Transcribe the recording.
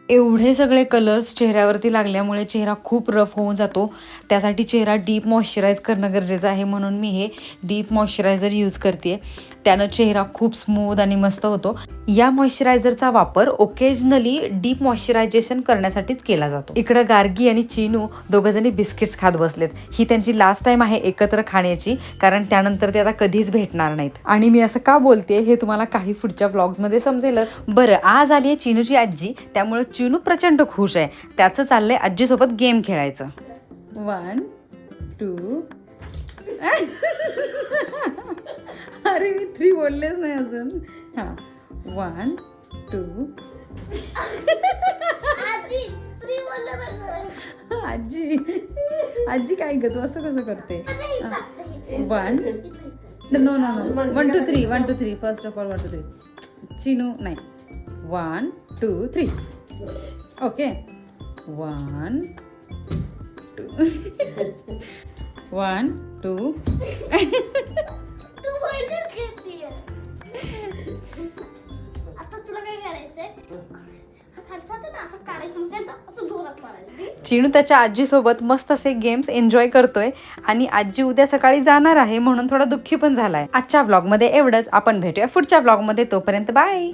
एवढे सगळे कलर्स चेहऱ्यावरती लागल्यामुळे चेहरा खूप रफ होऊन जातो. त्यासाठी चेहरा डीप मॉइश्चराईज करणं गरजेचं आहे, म्हणून मी हे डीप मॉइश्चरायझर यूज करते. त्यानं चेहरा खूप स्मूथ आणि मस्त होतो. या मॉइश्चरायझरचा वापर ओकेजनली डीप मॉइश्चरायझेशन करण्यासाठीच केला जातो. इकडं गार्गी आणि चिनू दोघंजणी बिस्किट्स खात बसलेत. ही त्यांची लास्ट टाइम आहे एकत्र खाण्याची, कारण त्यानंतर ते आता कधीच भेटणार नाहीत. आणि मी असं का बोलते हे तुम्हाला काही पुढच्या व्लॉग्समध्ये समजेलच. बरं, आज आली आहे चिनूची आजी, त्यामुळे चिनू प्रचंड खुश आहे. त्याचं चाललंय आजीसोबत गेम खेळायचं. 1 2 अरे मी 3 बोललेच नाही अजून. हां 1 2 आजी आजी काय ग तू असं कसं करते. 1 no no no 1 2 3 1 2 3 first of all 1 2 3 Chinu नाही 1 2 3 ओके 1 2 1 2 आता तुला काय करायचंय, चिनू त्याच्या आजीसोबत मस्त असे गेम्स एन्जॉय करतोय आणि आजी उद्या सकाळी जाणार आहे म्हणून थोडा दुःखी पण झालाय. आजच्या व्लॉगमध्ये एवढंच. आपण भेटूया पुढच्या व्लॉगमध्ये. तोपर्यंत बाय.